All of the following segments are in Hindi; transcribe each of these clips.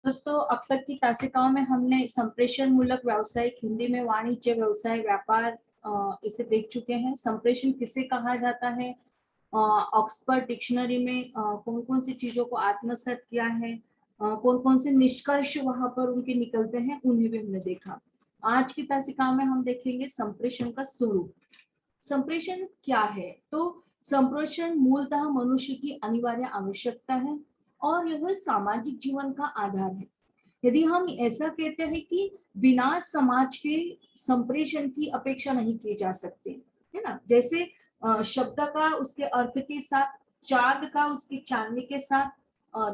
दोस्तों, अब तक की तासिकाओं में हमने संप्रेषण मूलक व्यावसायिक, हिंदी में वाणिज्य, व्यवसाय, व्यापार इसे देख चुके हैं। संप्रेषण किसे कहा जाता है, ऑक्सफोर्ड डिक्शनरी में कौन कौन सी चीजों को आत्मसात किया है, कौन कौन से निष्कर्ष वहां पर उनके निकलते हैं, उन्हें भी हमने देखा। आज की तासिका में हम देखेंगे संप्रेषण का स्वरूप। संप्रेषण क्या है? तो संप्रेषण मूलतः मनुष्य की अनिवार्य आवश्यकता है और यह सामाजिक जीवन का आधार है। यदि हम ऐसा कहते हैं कि बिना समाज के संप्रेषण की अपेक्षा नहीं की जा सकती, है ना। जैसे शब्द का उसके अर्थ के साथ, चांद का उसकी चांदनी के साथ,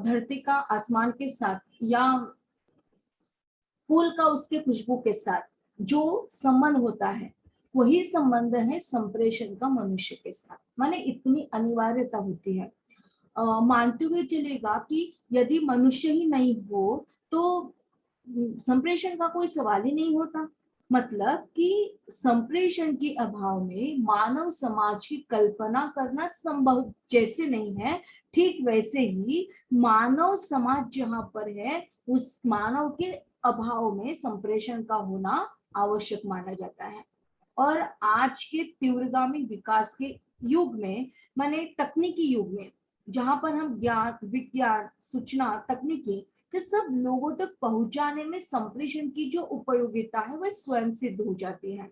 धरती का आसमान के साथ, या फूल का उसके खुशबू के साथ जो संबंध होता है, वही संबंध है संप्रेषण का मनुष्य के साथ। माने इतनी अनिवार्यता होती है। मानते हुए चलेगा कि यदि मनुष्य ही नहीं हो तो संप्रेषण का कोई सवाल ही नहीं होता। मतलब कि संप्रेषण के अभाव में मानव समाज की कल्पना करना संभव जैसे नहीं है, ठीक वैसे ही मानव समाज जहां पर है उस मानव के अभाव में संप्रेषण का होना आवश्यक माना जाता है। और आज के तीव्रगामी विकास के युग में, माने तकनीकी युग में, जहां पर हम ज्ञान, विज्ञान, सूचना, तकनीकी ये सब लोगों तक पहुंचाने में संप्रेषण की जो उपयोगिता है वह स्वयं सिद्ध हो जाती है।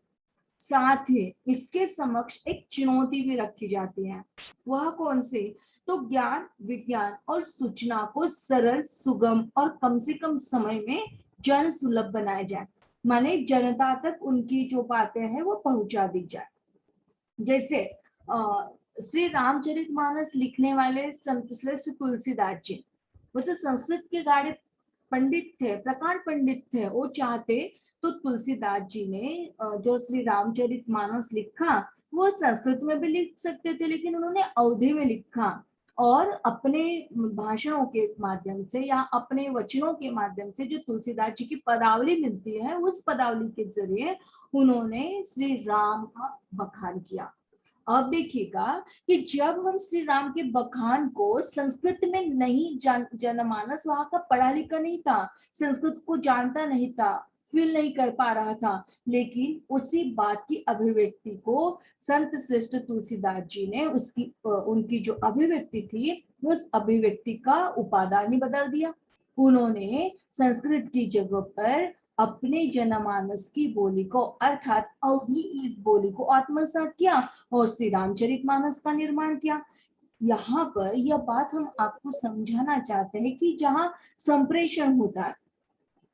साथ ही इसके समक्ष एक चुनौती भी रखी जाती है। वह कौन सी? तो ज्ञान, विज्ञान और सूचना को सरल, सुगम और कम से कम समय में जन सुलभ बनाया जाए, माने जनता तक उनकी जो बातें हैं वो पहुंचा दी जाए। जैसे श्री रामचरितमानस लिखने वाले संत श्रेष्ठ तुलसीदास जी, वो तो संस्कृत के गाढ़े पंडित थे, प्रकांड पंडित थे। वो चाहते तो तुलसीदास जी ने जो श्री रामचरितमानस लिखा वो संस्कृत में भी लिख सकते थे, लेकिन उन्होंने अवधी में लिखा और अपने भाषणों के माध्यम से या अपने वचनों के माध्यम से जो तुलसीदास जी की पदावली मिलती है, उस पदावली के जरिए उन्होंने श्री राम का बखान किया। अब देखिएगा कि जब हम श्री राम के बखान को संस्कृत में नहीं जनमानस वहां का पढ़ा लिखा नहीं था, संस्कृत को जानता नहीं था, फील नहीं कर पा रहा था, लेकिन उसी बात की अभिव्यक्ति को संत श्रेष्ठ तुलसीदास जी ने उसकी उनकी जो अभिव्यक्ति थी उस अभिव्यक्ति का उपादान ही बदल दिया। उन्होंने संस्कृत की जगह पर अपने जनमानस की बोली को अर्थात अवधी इस बोली को आत्मसात किया और श्री रामचरितमानस का निर्माण किया। यहाँ पर यह बात हम आपको समझाना चाहते हैं कि जहाँ संप्रेषण होता है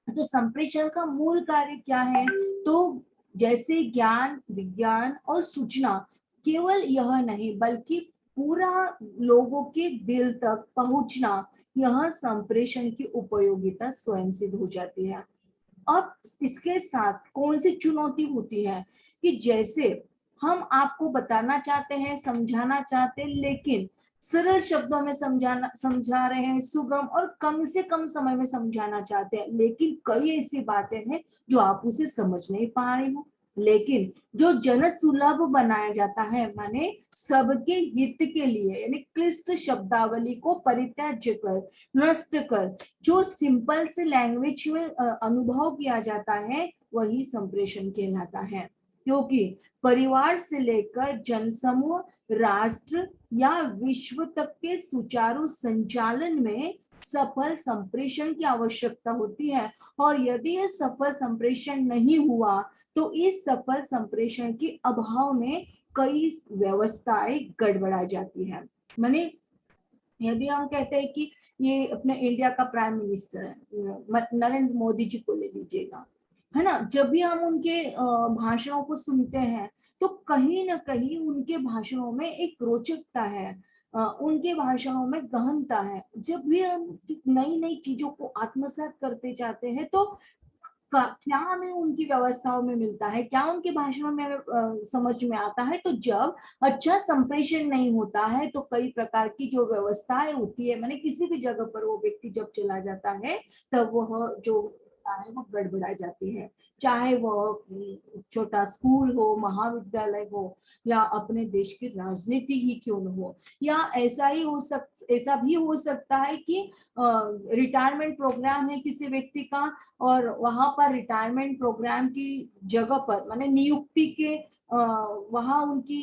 तो संप्रेषण का मूल कार्य क्या है। तो जैसे ज्ञान, विज्ञान और सूचना केवल यह नहीं बल्कि पूरा लोगों के दिल तक पहुंचना, यह संप्रेषण की उपयोगिता स्वयं सिद्ध हो जाती है। अब इसके साथ कौन सी चुनौती होती है कि जैसे हम आपको बताना चाहते हैं, समझाना चाहते हैं, लेकिन सरल शब्दों में समझा रहे हैं, सुगम और कम से कम समय में समझाना चाहते हैं, लेकिन कई ऐसी बातें हैं जो आप उसे समझ नहीं पा रहे हो। लेकिन जो जन सुलभ बनाया जाता है, माने सबके हित के लिए, यानी क्लिष्ट शब्दावली को परित्याज्य कर, नष्ट कर, जो सिंपल से लैंग्वेज में अनुभव किया जाता है, वही संप्रेषण कहलाता है। क्योंकि परिवार से लेकर जनसमूह, राष्ट्र या विश्व तक के सुचारू संचालन में सफल संप्रेषण की आवश्यकता होती है। और यदि यह सफल संप्रेषण नहीं हुआ तो इस सफल संप्रेषण के अभाव में कई व्यवस्थाएं गड़बड़ा जाती है। माने यदि हम कहते हैं कि ये अपने इंडिया का प्राइम मिनिस्टर है, नरेंद्र मोदी जी को ले लीजिएगा, है ना। जब भी हम उनके भाषणों को सुनते हैं तो कहीं ना कहीं उनके भाषणों में एक रोचकता है, उनके भाषणों में गहनता है। जब भी हम नई नई चीजों को आत्मसात करते जाते हैं तो क्या हमें उनकी व्यवस्थाओं में मिलता है, क्या उनके भाषणों में समझ में आता है। तो जब अच्छा संप्रेषण नहीं होता है तो कई प्रकार की जो व्यवस्थाएं होती है, मैंने किसी भी जगह पर वो व्यक्ति जब चला जाता है तब वह जो व्यवस्था है वो गड़बड़ा जाती है, चाहे वो छोटा स्कूल हो, महाविद्यालय हो, या अपने देश की राजनीति ही क्यों न हो, या ऐसा भी हो सकता है कि रिटायरमेंट प्रोग्राम है किसी व्यक्ति का, और वहां पर रिटायरमेंट प्रोग्राम की जगह पर माने नियुक्ति के वहां उनकी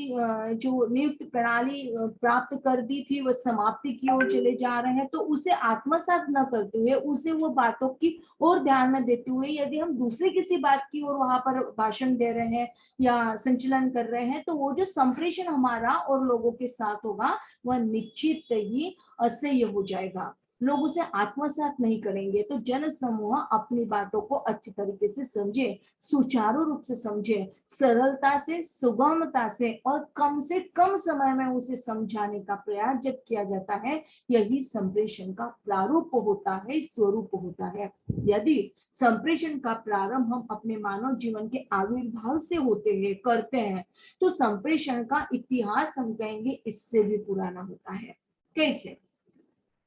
जो नियुक्ति प्रणाली प्राप्त कर दी थी वो समाप्ति की ओर चले जा रहे हैं, तो उसे आत्मसात न करते हुए, उसे वो बातों की और ध्यान में देते हुए यदि हम दूसरे किसी बात की ओर वहां पर भाषण दे रहे हैं या संचालन कर रहे हैं, तो वो जो संप्रेषण हमारा और लोगों के साथ होगा वह निश्चित ही असह्य हो जाएगा, लोग उसे आत्मसात नहीं करेंगे। तो जन समूह अपनी बातों को अच्छी तरीके से समझे, सुचारू रूप से समझे, सरलता से, सुगमता से और कम से कम समय में उसे समझाने का प्रयास जब किया जाता है, यही संप्रेषण का प्रारूप होता है, स्वरूप होता है। यदि संप्रेषण का प्रारंभ हम अपने मानव जीवन के आविर्भाव से होते हैं, करते हैं, तो संप्रेषण का इतिहास हम कहेंगे इससे भी पुराना होता है। कैसे?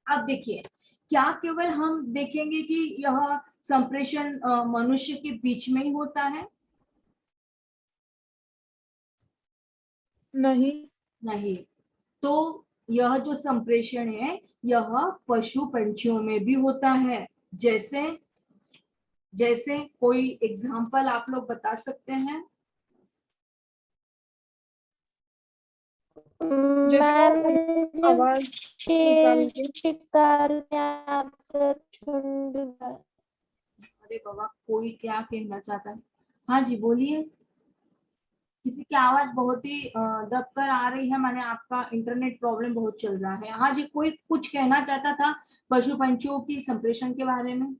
अब देखिए, क्या केवल हम देखेंगे कि यह संप्रेषण मनुष्य के बीच में ही होता है? नहीं नहीं। तो यह जो संप्रेषण है यह पशु पंछियों में भी होता है। जैसे जैसे कोई एग्जाम्पल आप लोग बता सकते हैं? जैसे आवाज निकाल के शिकार झुंड। अरे बाबा, कोई क्या कहना चाहता है? हाँ जी बोलिए। किसी की आवाज बहुत ही दबकर आ रही है, माने आपका इंटरनेट प्रॉब्लम बहुत चल रहा है। हाँ जी, कोई कुछ कहना चाहता था पशु पंछियों की संप्रेषण के बारे में?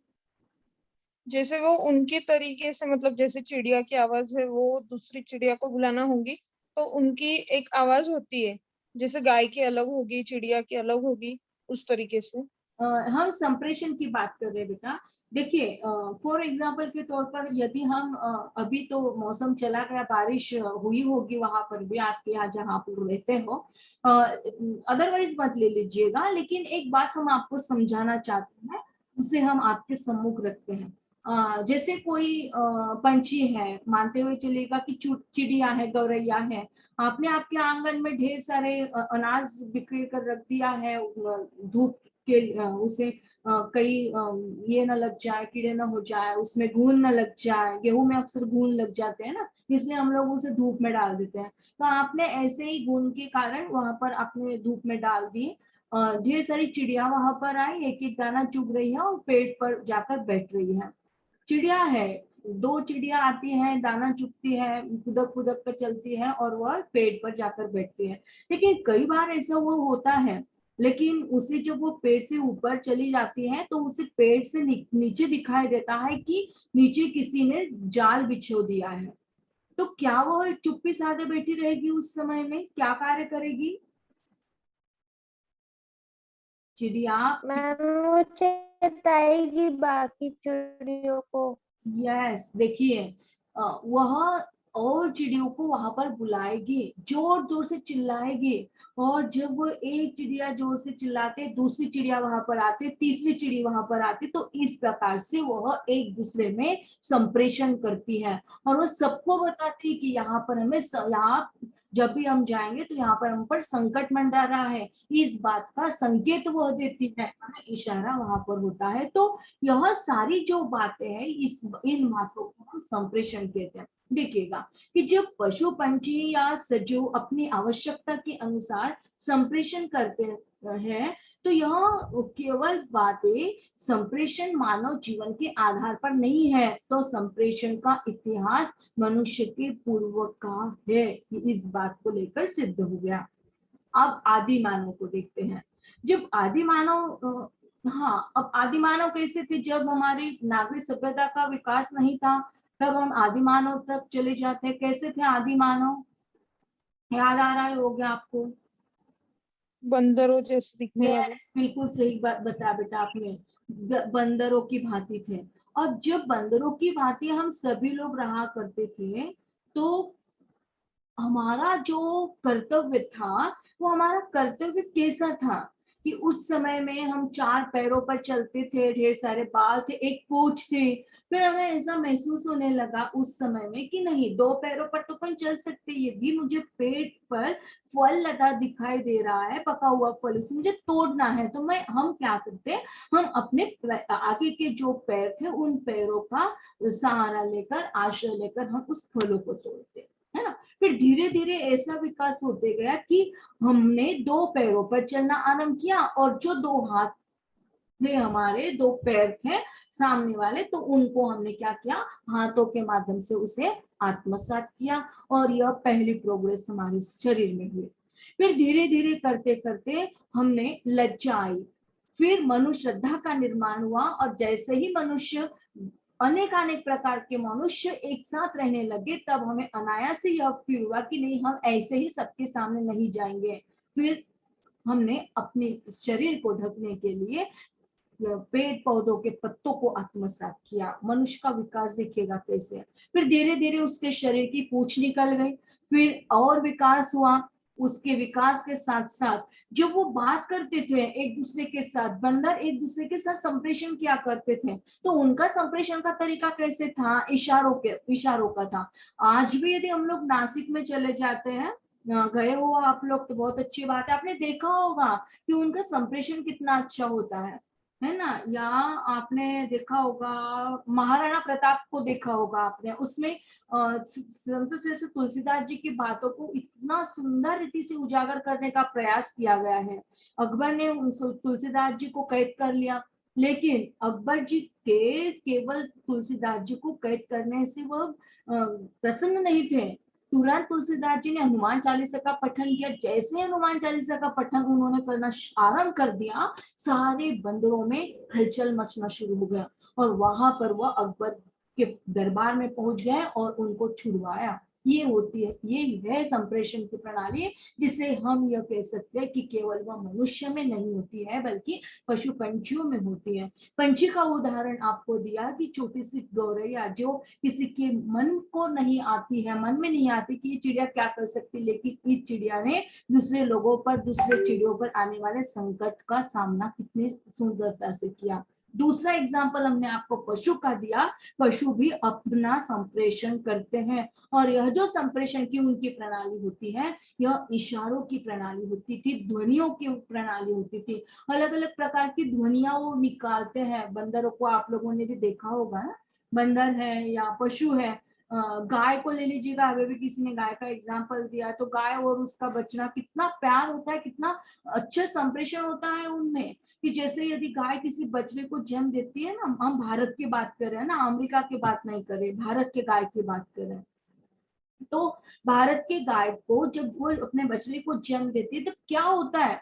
जैसे वो उनके तरीके से, मतलब जैसे चिड़िया की आवाज है वो दूसरी चिड़िया को बुलाना होगी, तो उनकी एक आवाज होती है, जैसे गाय की अलग होगी, चिड़िया की अलग होगी, उस तरीके से। हम संप्रेषण की बात कर रहे हैं बेटा। देखिए, फॉर एग्जाम्पल के तौर पर यदि हम अभी तो मौसम चला गया, बारिश हुई होगी वहां पर भी, आपके यहाँ जहाँ आप रहते हो, अदरवाइज मत ले लीजिएगा, लेकिन एक बात हम आपको समझाना चाहते हैं, उसे हम आपके सम्मुख रखते हैं। जैसे कोई पंछी है, मानते हुए चलेगा कि चिड़िया है, गौरैया है, आपने आपके आंगन में ढेर सारे अनाज बिखेर कर रख दिया है, धूप के उसे कई ये न लग जाए, कीड़े न हो जाए, उसमें घून न लग जाए, गेहूं में अक्सर घून लग जाते हैं ना, इसलिए हम लोग उसे धूप में डाल देते हैं। तो आपने ऐसे ही घून के कारण वहां पर आपने धूप में डाल दिए, ढेर सारी चिड़िया वहां पर आई, एक एक दाना चुग रही है और पेड़ पर जाकर बैठ रही है। चिड़िया है, दो चिड़िया आती हैं, दाना चुगती है, कुदक कुदक कर चलती है और वह पेड़ पर जाकर बैठती है। लेकिन कई बार ऐसा वो होता है, लेकिन उसे जब वो पेड़ से ऊपर चली जाती है तो उसे पेड़ से नीचे दिखाई देता है कि नीचे किसी ने जाल बिछो दिया है। तो क्या वो चुप्पी साधे बैठी रहेगी? उस समय में क्या कार्य करेगी चिड़िया? मैम वो चेताएगी बाकी चिड़ियों को। यस, देखिए, वह और चिड़ियों को वहां पर बुलाएगी, जोर जोर से चिल्लाएगी, और जब वो एक चिड़िया जोर से चिल्लाते, दूसरी चिड़िया वहां पर आती, तीसरी चिड़िया वहां पर आती, तो इस प्रकार से वह एक दूसरे में संप्रेषण करती है, और वो सबको बताती है कि यहाँ पर हमें यहाँ जब भी हम जाएंगे तो यहाँ पर हम पर संकट मंडरा रहा है, इस बात का संकेत वह देती है, हमें इशारा वहां पर होता है। तो यह सारी जो बातें हैं, इन बातों को हम संप्रेषण कहते हैं। देखिएगा कि जब पशु पंछी या सजीव अपनी आवश्यकता के अनुसार संप्रेषण करते हैं, तो यह केवल बातें संप्रेषण मानव जीवन के आधार पर नहीं है, तो संप्रेषण का इतिहास मनुष्य के पूर्व का है, इस बात को लेकर सिद्ध हो गया। अब आदि मानव को देखते हैं। जब आदि मानव हाँ, अब आदि मानव कैसे थे? जब हमारी नागरिक सभ्यता का विकास नहीं था, तब हम आदि मानव तक चले जाते। कैसे थे आदि मानव? याद आ रहा है हो गया आपको? बंदरों जैसे दिखने वाले। यस, बिल्कुल सही बात बताया बेटा आपने, बंदरों की भांति थे। और जब बंदरों की भांति हम सभी लोग रहा करते थे, तो हमारा जो कर्तव्य था, वो हमारा कर्तव्य कैसा था कि उस समय में हम 4 पैरों पर चलते थे, ढेर सारे बाल थे, एक पूंछ थी। फिर हमें ऐसा महसूस होने लगा उस समय में कि नहीं, 2 पैरों पर तो अपन चल सकते, यदि मुझे पेट पर फल लगा दिखाई दे रहा है, पका हुआ फल, उसे मुझे तोड़ना है, तो हम क्या करते, हम अपने आगे के जो पैर थे उन पैरों का सहारा लेकर, आश्रय लेकर हम उस फलों को तोड़ते, है ना। फिर धीरे धीरे ऐसा विकास होते गया कि हमने 2 पैरों पर चलना आरंभ किया, और जो 2 हाथ थे, हमारे 2 पैर थे सामने वाले, तो उनको हमने क्या किया, हाथों के माध्यम से उसे आत्मसात किया, और यह पहली प्रोग्रेस हमारे शरीर में हुई। फिर धीरे धीरे करते करते हमने लज्जा आई, फिर मनुष्य श्रद्धा का निर्माण हुआ, और जैसे ही मनुष्य अनेक प्रकार के मनुष्य एक साथ रहने लगे, तब हमें अनायास ही यह फील हुआ कि नहीं, हम ऐसे ही सबके सामने नहीं जाएंगे। फिर हमने अपने शरीर को ढकने के लिए पेड़ पौधों के पत्तों को आत्मसात किया। मनुष्य का विकास देखिएगा कैसे। फिर धीरे धीरे उसके शरीर की पूंछ निकल गई, फिर और विकास हुआ। उसके विकास के साथ साथ जब वो बात करते थे एक दूसरे के साथ, बंदर एक दूसरे के साथ संप्रेषण किया करते थे, तो उनका संप्रेषण का तरीका कैसे था, इशारों का था। आज भी यदि हम लोग नासिक में चले जाते हैं, गए हो आप लोग, तो बहुत अच्छी बात है, आपने देखा होगा कि उनका संप्रेषण कितना अच्छा होता है ना। या आपने देखा होगा महाराणा प्रताप को देखा होगा आपने, उसमें संत श्रेष्ठ तुलसीदास जी की बातों को इतना सुंदर रीति से उजागर करने का प्रयास किया गया है। अकबर ने तुलसीदास जी को कैद कर लिया, लेकिन अकबर जी के केवल तुलसीदास जी को कैद करने से वह प्रसन्न नहीं थे। तुरंत तुलसीदास जी ने हनुमान चालीसा का पठन किया। जैसे हनुमान चालीसा का पठन उन्होंने करना आरंभ कर दिया, सारे बंदरों में हलचल मचना शुरू हो गया, और वहां पर वह अकबर के दरबार में पहुंच गए और उनको छुड़वाया। ये होती है, ये है संप्रेषण की प्रणाली, जिसे हम यह कह सकते हैं कि केवल वह मनुष्य में नहीं होती है, बल्कि पशु पंछियों में होती है। पंछी का उदाहरण आपको दिया कि छोटी सी गौरैया जो किसी के मन को नहीं आती है, मन में नहीं आती कि ये चिड़िया क्या कर सकती, लेकिन इस चिड़िया ने दूसरे लोगों पर, दूसरे चिड़ियों पर आने वाले संकट का सामना कितनी सुंदरता से किया। दूसरा एग्जाम्पल हमने आपको पशु का दिया। पशु भी अपना संप्रेषण करते हैं, और यह जो संप्रेषण की उनकी प्रणाली होती है, यह इशारों की प्रणाली होती थी, ध्वनियों की प्रणाली होती थी। अलग अलग प्रकार की ध्वनियां वो निकालते हैं। बंदरों को आप लोगों ने भी देखा होगा ना, बंदर है या पशु है, गाय को ले लीजिएगा, अभी भी किसी ने गाय का एग्जाम्पल दिया, तो गाय और उसका बछड़ा कितना प्यार होता है, कितना अच्छा संप्रेषण होता है उनमें, कि जैसे यदि गाय किसी बछड़े को जन्म देती है ना, हम भारत की बात कर रहे हैं ना, अमेरिका की बात नहीं कर रहे, भारत के गाय की बात कर रहे हैं, तो भारत के गाय को जब वो अपने बछड़े को जन्म देती है, तो क्या होता है,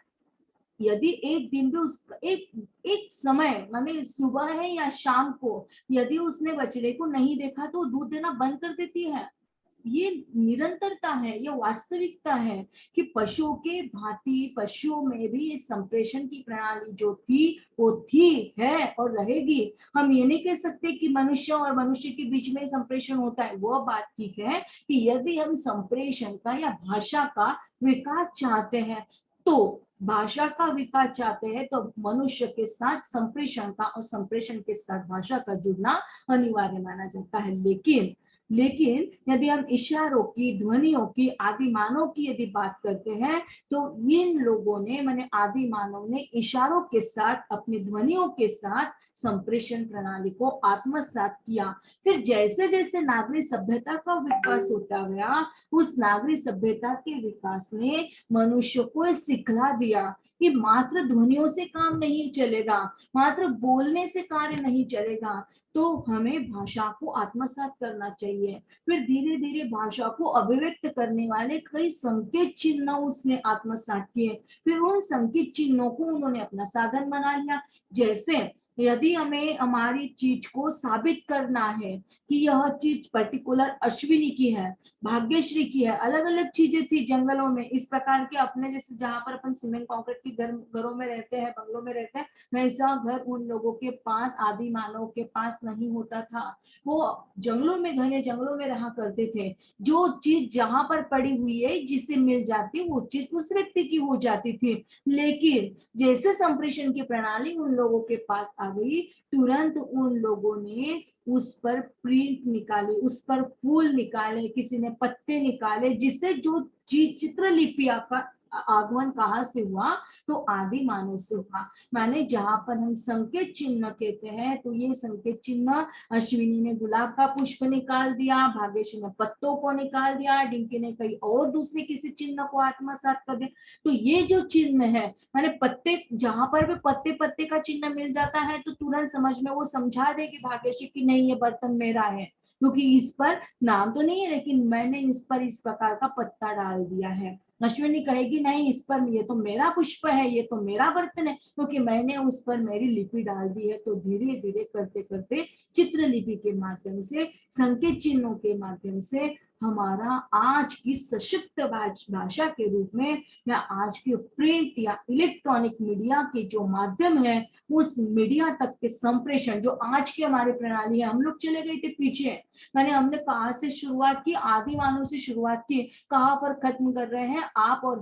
यदि एक दिन भी उसका एक समय, माने सुबह है या शाम को, यदि उसने बछड़े को नहीं देखा तो दूध देना बंद कर देती है। ये निरंतरता है, ये वास्तविकता है कि पशुओं के भांति पशुओं में भी ये संप्रेषण की प्रणाली जो थी वो थी, है और रहेगी। हम ये नहीं कह सकते कि मनुष्य और मनुष्य के बीच में संप्रेषण होता है, वो बात ठीक है कि यदि हम संप्रेषण का या भाषा का विकास चाहते हैं, तो भाषा का विकास चाहते हैं, तो मनुष्य के साथ संप्रेषण का और संप्रेषण के साथ भाषा का जुड़ना अनिवार्य माना जाता है। लेकिन यदि हम इशारों की, ध्वनियों की, आदि मानव की यदि बात करते हैं, तो इन लोगों ने, माने आदि मानव ने इशारों के साथ, अपनी ध्वनियों के साथ संप्रेषण प्रणाली को आत्मसात किया। फिर जैसे जैसे नागरिक सभ्यता का विकास होता गया, उस नागरिक सभ्यता के विकास ने मनुष्य को सिखला दिया कि मात्र ध्वनियों से काम नहीं चलेगा, मात्र बोलने से कार्य नहीं चलेगा, तो हमें भाषा को आत्मसात करना चाहिए। फिर धीरे धीरे भाषा को अभिव्यक्त करने वाले कई संकेत चिन्ह उसने आत्मसात किए। फिर उन संकेत चिन्हों को उन्होंने अपना साधन बना लिया। जैसे यदि हमें हमारी चीज को साबित करना है कि यह चीज पर्टिकुलर अश्विनी की है, भाग्यश्री की है, अलग अलग चीजें थी जंगलों में इस प्रकार के, अपने जैसे जहां पर अपन सीमेंट कंक्रीट की घरों में रहते हैं, बंगलों में रहते हैं, वैसा घर उन लोगों के पास, आदि मानव के पास नहीं होता था। वो जंगलों में, घने जंगलों में रहा करते थे। जो चीज जहां पर पड़ी हुई है, जिसे मिल जाती, वो चीज उस व्यक्ति की हो जाती थी। लेकिन जैसे संप्रेषण की प्रणाली उन लोगों के पास आ गई, तुरंत उन लोगों ने उस पर प्रिंट निकाली, उस पर फूल निकाले, किसी ने पत्ते निकाले, जिससे जो चित्रलिपि का आगमन कहाँ से हुआ, तो आदि मानव से हुआ। माने जहां पर हम संकेत चिन्ह कहते हैं, तो ये संकेत चिन्ह, अश्विनी ने गुलाब का पुष्प निकाल दिया, भाग्यश्री ने पत्तों को निकाल दिया, डिंकी ने कहीं और दूसरे किसी चिन्ह को आत्मसात कर दिया। तो ये जो चिन्ह है, माने पत्ते, जहां पर भी पत्ते पत्ते का चिन्ह मिल जाता है, तो तुरंत समझ में वो समझा दे कि भाग्यश्री की नहीं, ये बर्तन मेरा है, क्योंकि इस पर नाम तो नहीं है, लेकिन मैंने इस पर इस प्रकार का पत्ता डाल दिया है। अश्विनी कहेगी नहीं, इस पर, ये तो मेरा पुष्प है, ये तो मेरा बर्तन है, क्योंकि मैंने उस पर मेरी लिपि डाल दी है। तो धीरे धीरे करते करते चित्रलिपि के माध्यम से, संकेत चिन्हों के माध्यम से हमारा आज की सशक्त भाषा के रूप में, या आज के प्रिंट या इलेक्ट्रॉनिक मीडिया के जो माध्यम है, उस मीडिया तक के संप्रेषण, जो आज की हमारी प्रणाली है। हम लोग चले गए थे पीछे, मैंने हमने कहाँ से शुरुआत की, आदि मानव से शुरुआत की, कहाँ पर खत्म कर रहे हैं आप और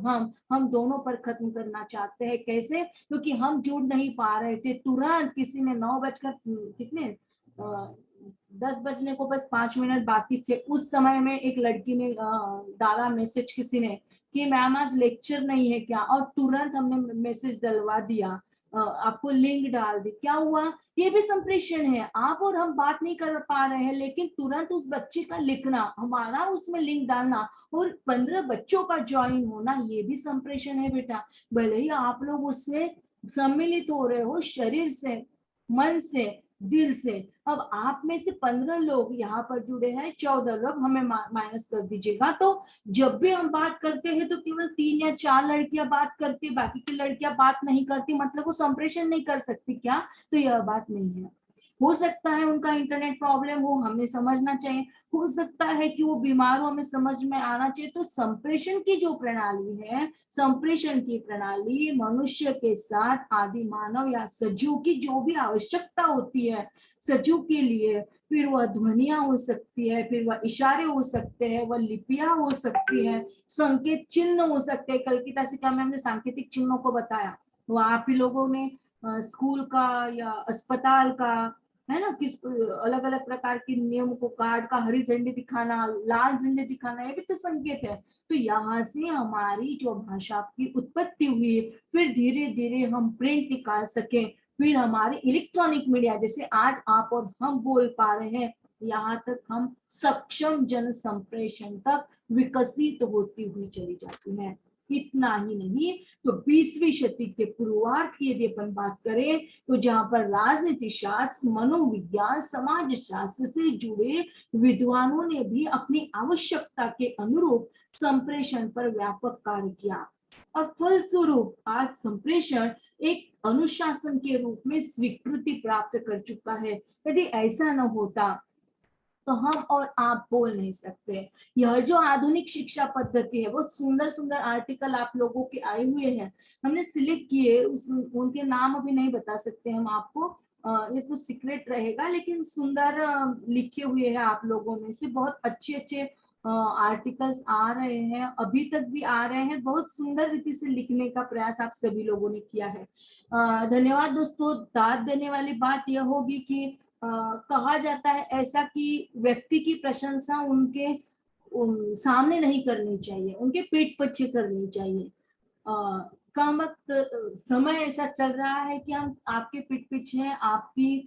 हम दोनों पर खत्म करना चाहते हैं। कैसे? क्योंकि हम जुड़ नहीं पा रहे थे। तुरंत किसी ने 9 बजकर कितने 10 बजने को बस 5 मिनट बाकी थे, उस समय में एक लड़की ने डाला मैसेज किसी ने कि मैम आज लेक्चर नहीं है क्या, और तुरंत हमने मैसेज डलवा दिया, आपको लिंक डाल दी। क्या हुआ? ये भी संप्रेषण है। आप और हम बात नहीं कर पा रहे हैं, लेकिन तुरंत उस बच्चे का लिखना, हमारा उसमें लिंक डालना और 15 बच्चों का ज्वाइन होना, ये भी संप्रेषण है बेटा। भले ही आप लोग उससे सम्मिलित हो रहे हो, शरीर से, मन से, दिल से। अब आप में से 15 लोग यहाँ पर जुड़े हैं, 14 लोग, हमें माइनस कर दीजिएगा। तो जब भी हम बात करते हैं तो केवल 3 या 4 लड़कियां बात करती, बाकी की लड़कियां बात नहीं करती, मतलब वो संप्रेषण नहीं कर सकती क्या? तो यह बात नहीं है। हो सकता है उनका इंटरनेट प्रॉब्लम हो, हमें समझना चाहिए। हो सकता है कि वो बीमार हो, हमें समझ में आना चाहिए। तो संप्रेषण की जो प्रणाली है, संप्रेषण की प्रणाली मनुष्य के साथ आदि मानव या सजीव की जो भी आवश्यकता होती है सजीव के लिए, फिर वह ध्वनियां हो सकती है, फिर वह इशारे हो सकते हैं, वह लिपियां हो सकती है, संकेत चिन्ह हो सकते हैं। कल की तासिका में हमने सांकेतिक चिन्हों को बताया, वो आप ही लोगों ने स्कूल का या अस्पताल का, है ना, किस अलग अलग प्रकार के नियम को, कार्ड का हरी झंडी दिखाना, लाल झंडी दिखाना, ये भी तो संकेत है। तो यहाँ से हमारी जो भाषा की उत्पत्ति हुई, फिर धीरे धीरे हम प्रिंट निकाल सके, फिर हमारे इलेक्ट्रॉनिक मीडिया, जैसे आज आप और हम बोल पा रहे हैं, यहाँ तक हम सक्षम जन संप्रेषण तक विकसित होती हुई चली जाती है। इतना ही नहीं, तो 20वीं शती के पूर्वार्ध की यदि अपन बात करें, तो जहां पर राजनीति शास्त्र, मनोविज्ञान, समाज शास्त्र से जुड़े विद्वानों ने भी अपनी आवश्यकता के अनुरूप संप्रेषण पर व्यापक कार्य किया, और फलस्वरूप आज संप्रेषण एक अनुशासन के रूप में स्वीकृति प्राप्त कर चुका है। यदि ऐसा न होता तो हम और आप बोल नहीं सकते। यह जो आधुनिक शिक्षा पद्धति है, बहुत सुंदर सुंदर आर्टिकल आप लोगों के आए हुए हैं, हमने सिलेक्ट किए, उनके नाम अभी नहीं बता सकते हम आपको, ये तो सीक्रेट रहेगा, लेकिन सुंदर लिखे हुए हैं आप लोगों में से। बहुत अच्छे अच्छे आर्टिकल्स आ रहे हैं, अभी तक भी आ रहे हैं। बहुत सुंदर रीति से लिखने का प्रयास आप सभी लोगों ने किया है। धन्यवाद दोस्तों। दाद देने वाली बात यह होगी कि कहा जाता है ऐसा कि व्यक्ति की प्रशंसा उनके सामने नहीं करनी चाहिए, उनके पीठ पीछे करनी चाहिए। कम वक्त समय ऐसा चल रहा है कि हम आपके पीठ पीछे आपकी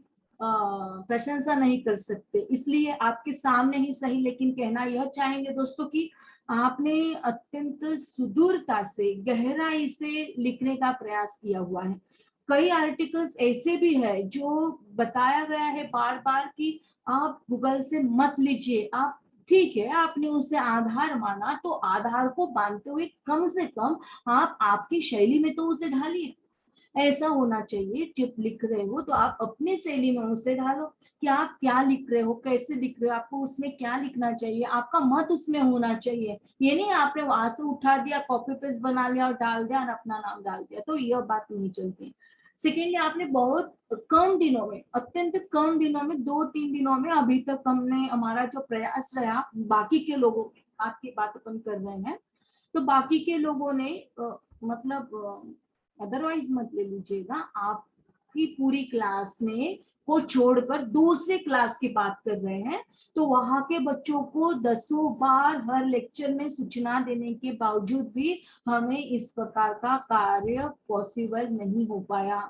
प्रशंसा नहीं कर सकते, इसलिए आपके सामने ही सही, लेकिन कहना यह चाहेंगे दोस्तों कि आपने अत्यंत सुदूरता से, गहराई से लिखने का प्रयास किया हुआ है। कई आर्टिकल्स ऐसे भी है जो बताया गया है बार बार कि आप गूगल से मत लीजिए, आप ठीक है आपने उसे आधार माना, तो आधार को बांधते हुए कम से कम आप आपकी शैली में तो उसे ढालिए। ऐसा होना चाहिए जब लिख रहे हो तो आप अपनी शैली में उसे डालो कि आप क्या लिख रहे हो, कैसे लिख रहे हो, आपको उसमें क्या लिखना चाहिए, आपका मत उसमें होना चाहिए। ये नहीं आपने वहां से उठा दिया, कॉपी पेस्ट बना लिया और डाल दिया और अपना नाम डाल दिया, तो यह बात नहीं चलती। सेकेंडली, आपने बहुत कम दिनों में, अत्यंत कम दिनों में, 2-3 दिनों में, अभी तक हमने हमारा जो प्रयास रहा बाकी के लोगों, आपकी बात अपन कर रहे हैं, तो बाकी के लोगों ने मतलब अदरवाइज मत ले लीजिएगा, आपकी पूरी क्लास ने को छोड़कर दूसरे क्लास की बात कर रहे हैं, तो वहां के बच्चों को 10 बार हर लेक्चर में सूचना देने के बावजूद भी हमें इस प्रकार का कार्य पॉसिबल नहीं हो पाया,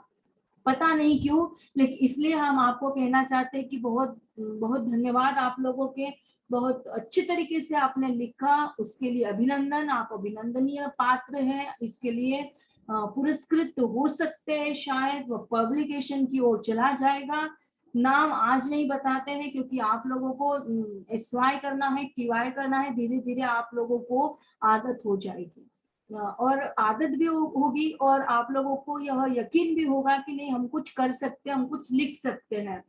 पता नहीं क्यों। लेकिन इसलिए हम आपको कहना चाहते हैं कि बहुत बहुत धन्यवाद आप लोगों के, बहुत अच्छे तरीके से आपने लिखा, उसके लिए अभिनंदन, आप अभिनंदनीय पात्र हैं, इसके लिए पुरस्कृत हो सकते हैं, शायद वो पब्लिकेशन की ओर चला जाएगा। नाम आज नहीं बताते हैं क्योंकि आप लोगों को एसवाई करना है, टीवाई करना है, धीरे धीरे आप लोगों को आदत हो जाएगी और आदत भी होगी और आप लोगों को यह यकीन भी होगा कि नहीं हम कुछ कर सकते हैं, हम कुछ लिख सकते हैं।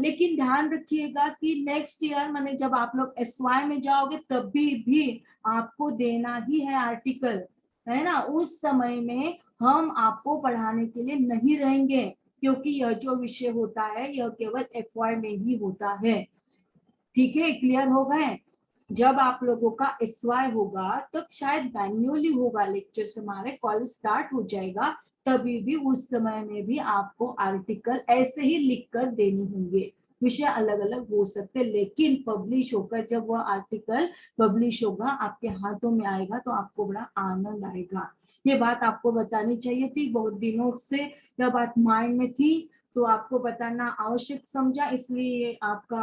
लेकिन ध्यान रखिएगा कि नेक्स्ट ईयर माने जब आप लोग एसवाई में जाओगे तभी भी आपको देना ही है आर्टिकल, है ना। उस समय में हम आपको पढ़ाने के लिए नहीं रहेंगे क्योंकि यह जो विषय होता है यह केवल एफवाई में ही होता है। ठीक है, क्लियर हो गए। जब आप लोगों का एसवाई होगा तब शायद मैन्युअली होगा, लेक्चर हमारे कॉलेज स्टार्ट हो जाएगा, तभी भी उस समय में भी आपको आर्टिकल ऐसे ही लिख कर देने होंगे, विषय अलग अलग हो सकते, लेकिन पब्लिश होकर जब वह आर्टिकल पब्लिश होगा आपके हाथों में आएगा तो आपको बड़ा आनंद आएगा। ये बात आपको बतानी चाहिए थी, बहुत दिनों से यह बात माइंड में थी तो आपको बताना आवश्यक समझा, इसलिए आपका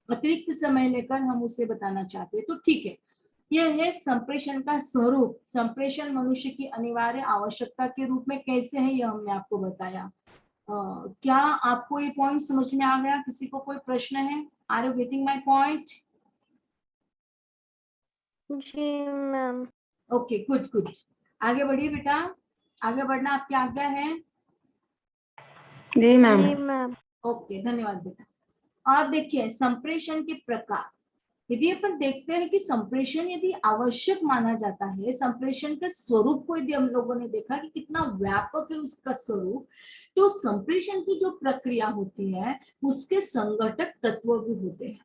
अतिरिक्त समय लेकर हम उसे बताना चाहते हैं। तो ठीक है, यह है संप्रेषण का स्वरूप। संप्रेषण मनुष्य की अनिवार्य आवश्यकता के रूप में कैसे है यह हमने आपको बताया। क्या आपको ये पॉइंट समझ में आ गया? किसी को कोई प्रश्न है? Are you getting my point? जी मैम। Okay, good good. आगे बढ़िए बेटा, आगे बढ़ना आपकी आज्ञा है। जी मैम। जी मैम। ओके, धन्यवाद बेटा। आप देखिए संप्रेषण के प्रकार, यदि अपन देखते हैं कि संप्रेषण यदि आवश्यक माना जाता है, संप्रेषण के स्वरूप को यदि हम लोगों ने देखा कि कितना व्यापक है उसका स्वरूप, तो संप्रेषण की जो प्रक्रिया होती है उसके संघटक तत्व भी होते हैं।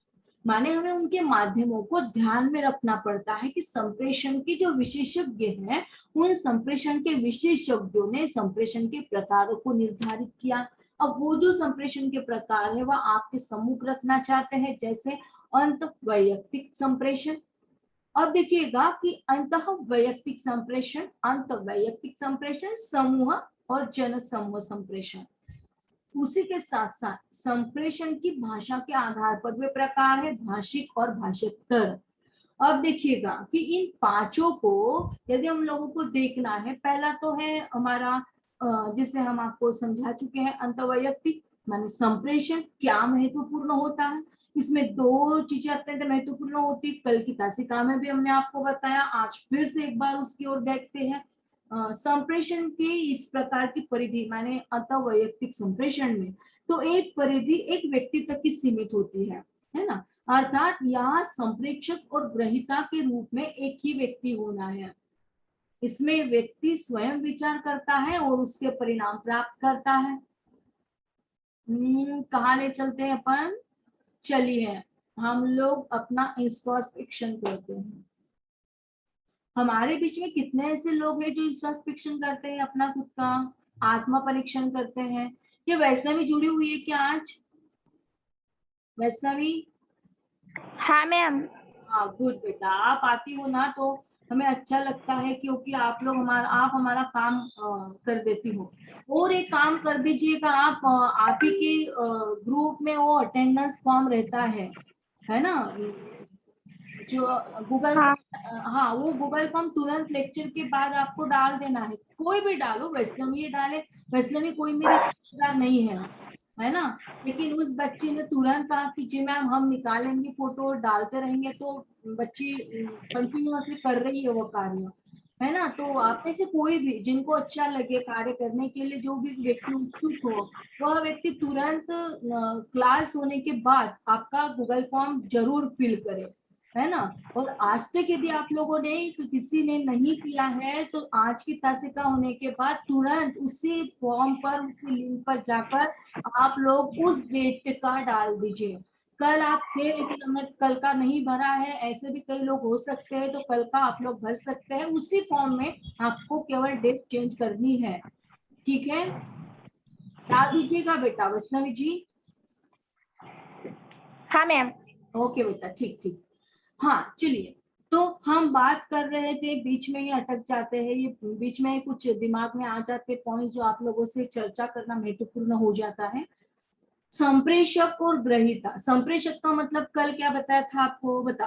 माने हमें उनके माध्यमों को ध्यान में रखना पड़ता है कि संप्रेषण के जो विशेषज्ञ हैं उन संप्रेषण के विशेषज्ञों ने संप्रेषण के प्रकारों को निर्धारित किया। अब वो जो संप्रेषण के प्रकार है वह आपके सम्मुख रखना चाहते हैं, जैसे अंत वैयक्तिक संप्रेषण। अब देखिएगा कि अंतः वैयक्तिक संप्रेषण, अंत वैयक्तिक संप्रेषण, समूह और जन समूह संप्रेषण। उसी के साथ साथ संप्रेषण की भाषा के आधार पर भी प्रकार है, भाषिक और भाषांतर। अब देखिएगा कि इन पांचों को यदि हम लोगों को देखना है, पहला तो है हमारा जिसे हम आपको समझा चुके हैं, अंतर्वैयक्तिक माने संप्रेषण क्या महत्वपूर्ण होता है। इसमें दो चीजें अत्यंत महत्वपूर्ण होती, कल की तासिका में भी हमने आपको बताया, आज फिर से एक बार उसकी ओर देखते हैं। संप्रेषण के इस प्रकार की परिधि माने अंतर्वैयक्तिक संप्रेषण में तो एक परिधि एक व्यक्ति तक की सीमित होती है ना, अर्थात यहाँ संप्रेषक और ग्रहिता के रूप में एक ही व्यक्ति होना है। इसमें व्यक्ति स्वयं विचार करता है और उसके परिणाम प्राप्त करता है। कहाँ ले चलते हैं अपन? चलिए हम लोग अपना इंट्रोस्पेक्शन करते हैं। हमारे बीच में कितने ऐसे लोग हैं जो इंट्रोस्पेक्शन करते हैं, अपना खुद का आत्मा परीक्षण करते हैं? ये वैष्णवी जुड़ी हुई है क्या आज? वैष्णवी? हाँ मैम। हाँ गुड बेटा, आप आती हो ना तो हमें अच्छा लगता है क्योंकि आप हमारा काम कर देती हो। और एक काम कर दीजिएगा आप ही के ग्रुप में वो अटेंडेंस फॉर्म रहता है ना, जो गूगल, हाँ वो गूगल फॉर्म तुरंत लेक्चर के बाद आपको डाल देना है। कोई भी डालो, वैष्णवी डाले, वैष्णवी कोई मेरी रिश्तेदार नहीं है ना, लेकिन उस बच्ची ने तुरंत कहा कि जी मैम हम निकालेंगे फोटो, डालते रहेंगे, तो बच्ची कंटिन्यूअसली कर रही है वो कार्य। है ना। तो आप में से कोई भी जिनको अच्छा लगे कार्य करने के लिए, जो भी व्यक्ति उत्सुक हो, वह व्यक्ति तुरंत क्लास होने के बाद आपका गूगल फॉर्म जरूर फिल करे, है ना। और आज तक यदि आप लोगों ने किसी ने नहीं किया है तो आज की तासिका होने के बाद तुरंत उसी फॉर्म पर, उसी लिंक पर जाकर आप लोग उस डेट का डाल दीजिए। कल आप थे लेकिन हमने कल का नहीं भरा है, ऐसे भी कई लोग हो सकते हैं, तो कल का आप लोग भर सकते हैं। उसी फॉर्म में आपको केवल डेट चेंज करनी है, ठीक है। डाल दीजिएगा बेटा वैष्णवी जी। हाँ मैम। ओके बेटा, ठीक ठीक। हाँ चलिए, तो हम बात कर रहे थे, बीच में ही अटक जाते हैं, ये बीच में कुछ दिमाग में आ जाते पॉइंट जो आप लोगों से चर्चा करना महत्वपूर्ण हो जाता है। संप्रेषक और ग्रहीता। संप्रेषक का मतलब कल क्या बताया था आपको, बता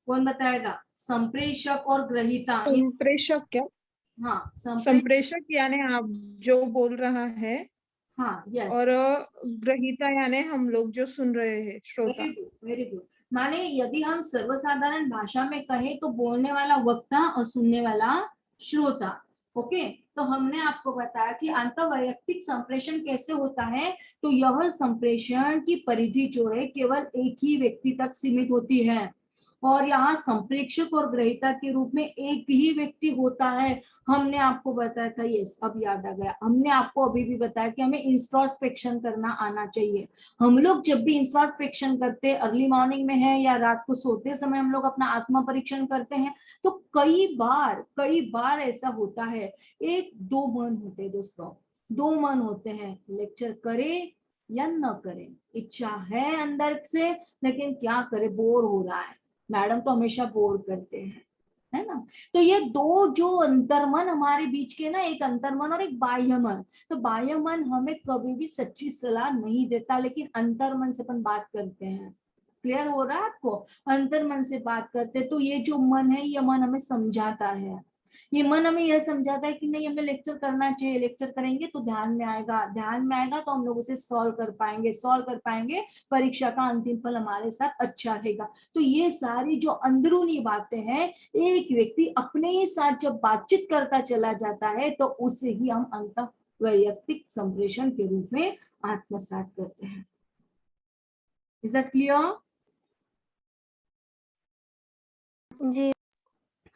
कौन बताएगा। संप्रेषक और ग्रहीता, संप्रेषक क्या? हाँ संप्रेषक यानी आप जो बोल रहा है, हाँ यस, और ग्रहीता यानी हम लोग जो सुन रहे हैं, श्रोता। Very good very good. माने यदि हम सर्वसाधारण भाषा में कहें तो बोलने वाला वक्ता और सुनने वाला श्रोता। ओके, तो हमने आपको बताया कि अंतर्वैयक्तिक संप्रेषण कैसे होता है। तो यह संप्रेषण की परिधि जो है केवल एक ही व्यक्ति तक सीमित होती है, और यहाँ संप्रेषक और ग्रहीता के रूप में एक ही व्यक्ति होता है। हमने आपको बताया था, यस अब याद आ गया, हमने आपको अभी भी बताया कि हमें इंट्रोस्पेक्शन करना आना चाहिए। हम लोग जब भी इंट्रोस्पेक्शन करते हैं, अर्ली मॉर्निंग में है या रात को सोते समय हम लोग अपना आत्मा परीक्षण करते हैं, तो कई बार ऐसा होता है, एक दो मन होते हैं दोस्तों, दो मन होते हैं, लेक्चर करे या न करे। इच्छा है अंदर से, लेकिन क्या करे, बोर हो रहा है, मैडम तो हमेशा बोर करते हैं, है ना। तो ये दो जो अंतर्मन हमारे बीच के ना, एक अंतर्मन और एक बाह्य मन। तो बाह्य मन हमें कभी भी सच्ची सलाह नहीं देता, लेकिन अंतर्मन से अपन बात करते हैं। क्लियर हो रहा है आपको, अंतर्मन से बात करते, तो ये जो मन है, ये मन हमें समझाता है, ये मन हमें यह समझाता है कि नहीं हमें लेक्चर करना चाहिए, लेक्चर करेंगे तो ध्यान में आएगा, ध्यान में आएगा तो हम लोग उसे सॉल्व कर पाएंगे, परीक्षा का अंतिम फल हमारे साथ अच्छा रहेगा। तो ये सारी जो अंदरूनी बातें हैं, एक व्यक्ति अपने ही साथ जब बातचीत करता चला जाता है तो उसे ही हम अंत वैयक्तिक संप्रेषण के रूप में आत्मसात करते हैं। Is that clear? जी।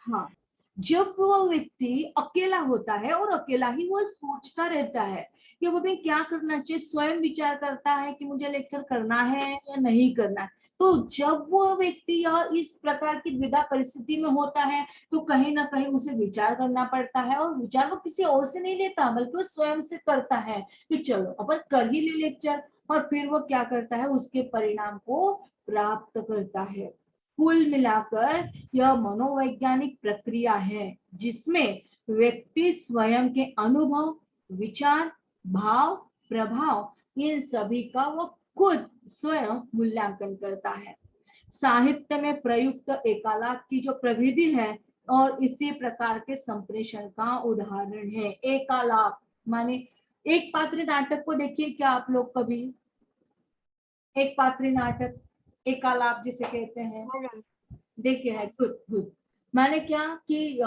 हाँ, जब वो व्यक्ति अकेला होता है और अकेला ही वो सोचता रहता है कि वो भी क्या करना चाहिए, स्वयं विचार करता है कि मुझे लेक्चर करना है या नहीं करना है। तो जब वो व्यक्ति यह इस प्रकार की द्विधा परिस्थिति में होता है, तो कहीं ना कहीं उसे विचार करना पड़ता है, और विचार वो किसी और से नहीं लेता बल्कि वो स्वयं से करता है कि चलो अपन कर ही ले लेक्चर, और फिर वो क्या करता है, उसके परिणाम को प्राप्त करता है। कुल मिलाकर यह मनोवैज्ञानिक प्रक्रिया है जिसमें व्यक्ति स्वयं के अनुभव, विचार, भाव, प्रभाव, इन सभी का वो खुद स्वयं मूल्यांकन करता है। साहित्य में प्रयुक्त एकालाप की जो प्रविधि है और इसी प्रकार के संप्रेषण का उदाहरण है। एकालाप माने एक पात्री नाटक को देखिए क्या आप लोग कभी, एक पात्री नाटक, एकालाप जिसे कहते हैं, देखिए है। Good good. माने क्या कि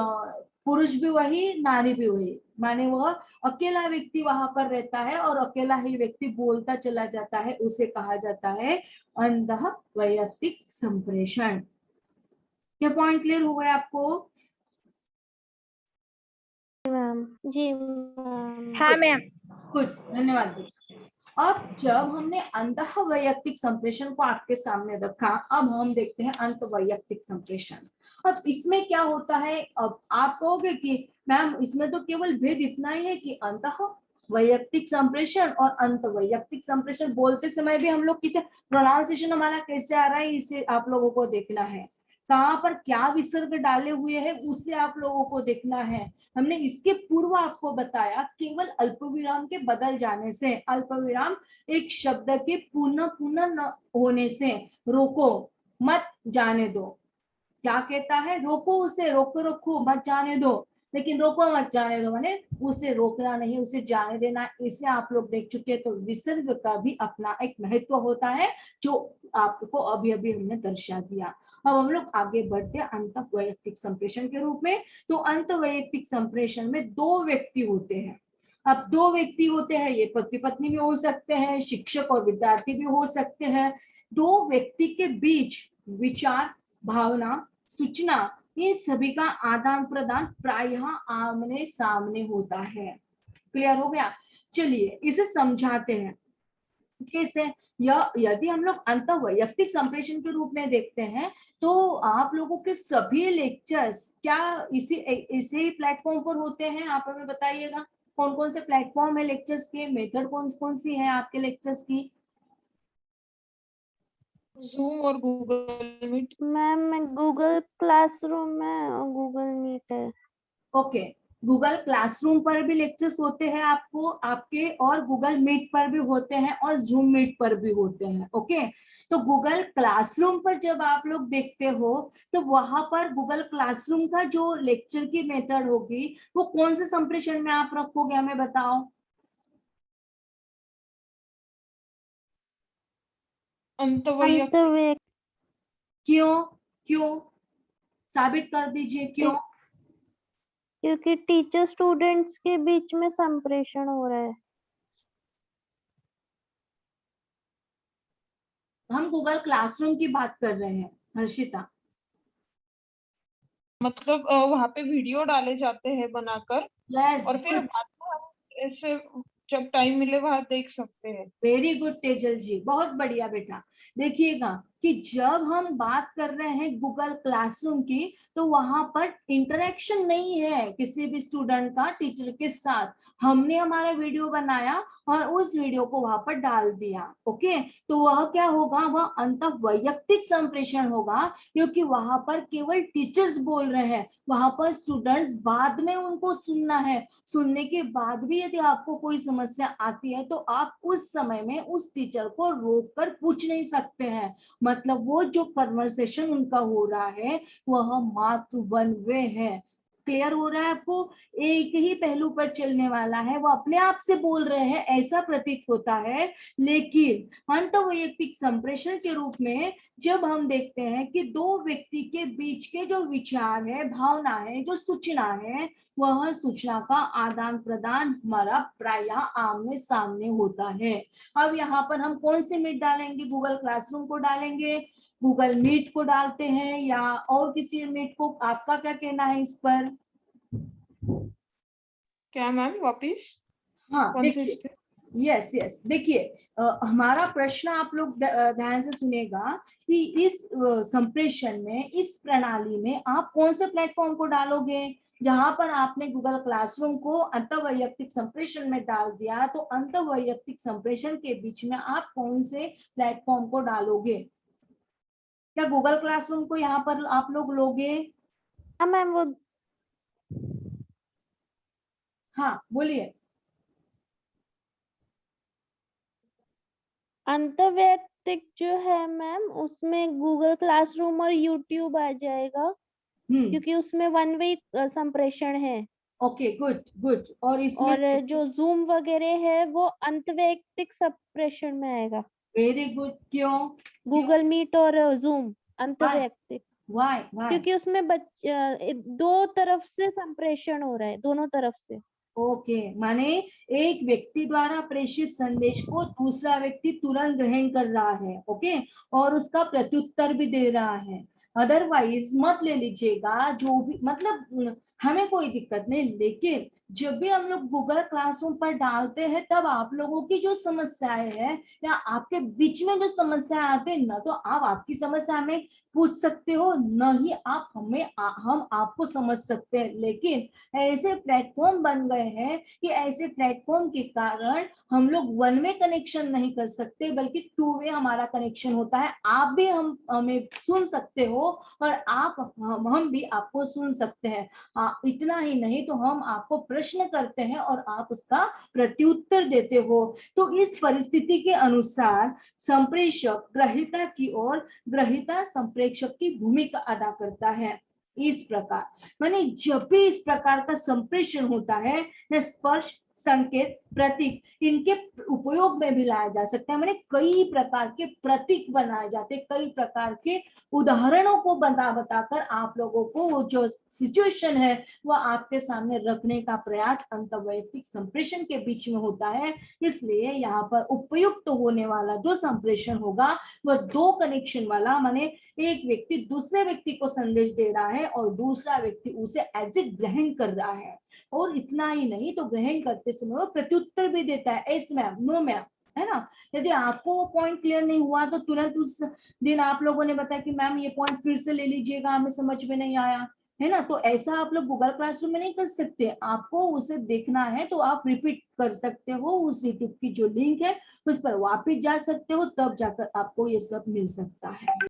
पुरुष भी वही, नारी भी वही, माने वह अकेला व्यक्ति वहां पर रहता है और अकेला ही व्यक्ति बोलता चला जाता है, उसे कहा जाता है अंतः वैयक्तिक संप्रेषण। क्या पॉइंट क्लियर हो गया आपको? मैम। जी मैम। हाँ मैम। गुड, धन्यवाद। अब जब हमने अंतः वैयक्तिक संप्रेषण को आपके सामने रखा, अब हम देखते हैं अंत वैयक्तिक संप्रेषण। अब इसमें क्या होता है, अब आप कहोगे कि मैम इसमें तो केवल भेद इतना ही है कि अंतः वैयक्तिक संप्रेषण और अंत वैयक्तिक संप्रेषण बोलते समय भी हम लोग किसी प्रोनाउंसिएशन हमारा कैसे आ रहा है, इसे आप लोगों को देखना है, कहाँ पर क्या विसर्ग डाले हुए हैं उससे आप लोगों को देखना है। हमने इसके पूर्व आपको बताया केवल अल्पविराम के बदल जाने से, अल्पविराम एक शब्द के पुनः पुनः न होने से, रोको मत जाने दो, क्या कहता है, रोको उसे, रोको रखो मत जाने दो, लेकिन रोको मत जाने दो माने उसे रोकना नहीं, उसे जाने देना। इसे आप लोग देख चुके हैं। तो विसर्ग का भी अपना एक महत्व होता है जो आपको अभी अभी हमने दर्शा दिया। अब हम लोग आगे बढ़ते हैं अंतःवैयक्तिक संप्रेषण के रूप में। तो अंतःवैयक्तिक संप्रेषण में दो व्यक्ति होते हैं। अब दो व्यक्ति होते हैं, ये पति पत्नी भी हो सकते हैं, शिक्षक और विद्यार्थी भी हो सकते हैं। दो व्यक्ति के बीच विचार, भावना, सूचना, ये सभी का आदान प्रदान प्रायः आमने सामने होता है। क्लियर हो गया? चलिए इसे समझाते हैं कैसे। यदि हम लोग अंतःवैयक्तिक संप्रेषण के रूप में देखते हैं तो आप लोगों के सभी लेक्चर्स क्या इसी प्लेटफॉर्म पर होते हैं? आप हमें बताइएगा कौन कौन से प्लेटफॉर्म है लेक्चर्स के, मेथड कौन कौन सी है आपके लेक्चर्स की? जूम और Google Meet. Ma'am Google classroom में और गूगल मीट है। ओके, गूगल क्लासरूम पर भी लेक्चर्स होते हैं आपको आपके, और गूगल मीट पर भी होते हैं, और जूम मीट पर भी होते हैं। ओके, तो गूगल क्लासरूम पर जब आप लोग देखते हो तो वहां पर गूगल क्लासरूम का जो लेक्चर की मेथड होगी वो कौन से संप्रेषण में आप रखोगे, हमें बताओ। अंतःवैयक्तिक। अंतःवैयक्तिक। क्यों? क्यों साबित कर दीजिए, क्यों? क्योंकि टीचर स्टूडेंट्स के बीच में संप्रेषण हो रहा है। हम गूगल क्लासरूम की बात कर रहे हैं हर्षिता। मतलब वहां पे वीडियो डाले जाते हैं बनाकर, यस, और फिर बाद में हम ऐसे जब टाइम मिले वहां देख सकते हैं। वेरी गुड तेजल जी, बहुत बढ़िया बेटा। देखिएगा कि जब हम बात कर रहे हैं गूगल क्लासरूम की तो वहां पर इंटरेक्शन नहीं है किसी भी स्टूडेंट का टीचर के साथ। हमने हमारा वीडियो बनाया और उस वीडियो को वहां पर डाल दिया। ओके, तो वह क्या होगा, वह अंतःवैयक्तिक संप्रेषण होगा, क्योंकि वहां पर केवल टीचर्स बोल रहे हैं, वहां पर स्टूडेंट्स बाद में उनको सुनना है। सुनने के बाद भी यदि आपको कोई समस्या आती है तो आप उस समय में उस टीचर को रोक कर पूछ नहीं सकते हैं। मतलब वो जो कन्वर्सेशन उनका हो रहा है वह मात्र वन वे है। क्लियर हो रहा है आपको? एक ही पहलू पर चलने वाला है, वो अपने आप से बोल रहे हैं ऐसा प्रतीत होता है। लेकिन अंतःवैयक्तिक संप्रेषण के रूप में जब हम देखते हैं कि दो व्यक्ति के बीच के जो विचार है, भावना है, जो सूचना है, वह सूचना का आदान प्रदान हमारा प्रायः आमने सामने होता है। अब यहाँ पर हम कौन से मीट डालेंगे? गूगल क्लासरूम को डालेंगे, गूगल मीट को डालते हैं, या और किसी मीट को? आपका क्या कहना है इस पर? क्या मैम वापिस? हाँ कौन से इस देखिए, पे? यस यस, देखिए हमारा प्रश्न आप लोग ध्यान से सुनेगा कि इस संप्रेषण में, इस प्रणाली में आप कौन से प्लेटफॉर्म को डालोगे। जहां पर आपने गूगल क्लासरूम को अंतःवैयक्तिक संप्रेषण में डाल दिया तो अंतःवैयक्तिक संप्रेषण के बीच में आप कौन से प्लेटफॉर्म को डालोगे? क्या गूगल क्लासरूम को यहाँ पर आप लोग लोगे? हाँ मैम, वो हाँ बोलिए। अंतःवैयक्तिक जो है मैम उसमें गूगल क्लासरूम और यूट्यूब आ जाएगा, क्योंकि उसमें वन वे संप्रेषण है। Okay, good good. और इसमें और जो जूम वगैरह है वो अंतःवैयक्तिक संप्रेषण में आएगा। Very good. क्यों? गूगल मीट और जूम अंतःवैयक्तिक, वाई वाई? क्योंकि उसमें दो तरफ से संप्रेषण हो रहा है, दोनों तरफ से। ओके, माने एक व्यक्ति द्वारा प्रेषित संदेश को दूसरा व्यक्ति तुरंत ग्रहण कर रहा है। ओके, और उसका प्रत्युत्तर भी दे रहा है। अदरवाइज मत ले लीजिएगा, जो भी मतलब हमें कोई दिक्कत नहीं, लेकिन जब भी हम लोग गूगल क्लासरूम पर डालते हैं तब आप लोगों की जो समस्याएं हैं या आपके बीच में जो समस्या आते हैं न तो आप आपकी समस्या हमें पूछ सकते हो, न ही आप हम आपको समझ सकते हैं। लेकिन ऐसे प्लेटफॉर्म बन गए हैं कि ऐसे प्लेटफॉर्म के कारण हम लोग वन वे कनेक्शन नहीं कर सकते बल्कि टू वे हमारा कनेक्शन होता है। आप भी हमें सुन सकते हो और हम भी आपको सुन सकते हैं। इतना ही नहीं तो हम आपको प्रश्न करते हैं और आप उसका प्रत्युत्तर देते हो। तो इस परिस्थिति के अनुसार संप्रेषक ग्रहिता की ओर, ग्रहिता संप्रेषक की भूमिका अदा करता है। इस प्रकार माने जब भी इस प्रकार का संप्रेषण होता है न स्पर्श, संकेत, प्रतीक, इनके उपयोग में भी लाया जा सकता है। मैंने कई प्रकार के प्रतीक बनाए जाते, कई प्रकार के उदाहरणों को बताकर आप लोगों को जो सिचुएशन है वह आपके सामने रखने का प्रयास अंतर्वैयक्तिक संप्रेषण के बीच में होता है। इसलिए यहाँ पर उपयुक्त होने वाला जो संप्रेषण होगा वह दो कनेक्शन वाला, माने एक व्यक्ति दूसरे व्यक्ति को संदेश दे रहा है और दूसरा व्यक्ति उसे एज ए ग्रहण कर रहा है। और इतना ही नहीं, तो ग्रहण करते समय वो प्रत्युत्तर भी देता है, यस मैम, नो मैम, है ना। यदि आपको वो पॉइंट क्लियर नहीं हुआ तो तुरंत उस दिन आप लोगों ने बताया कि मैम ये पॉइंट फिर से ले लीजिएगा, हमें समझ में नहीं आया, है ना। तो ऐसा आप लोग गूगल क्लासरूम में नहीं कर सकते, आपको उसे देखना है तो आप रिपीट कर सकते हो, उस यूट्यूब की जो लिंक है उस पर वापस जा सकते हो, तब जाकर आपको ये सब मिल सकता है।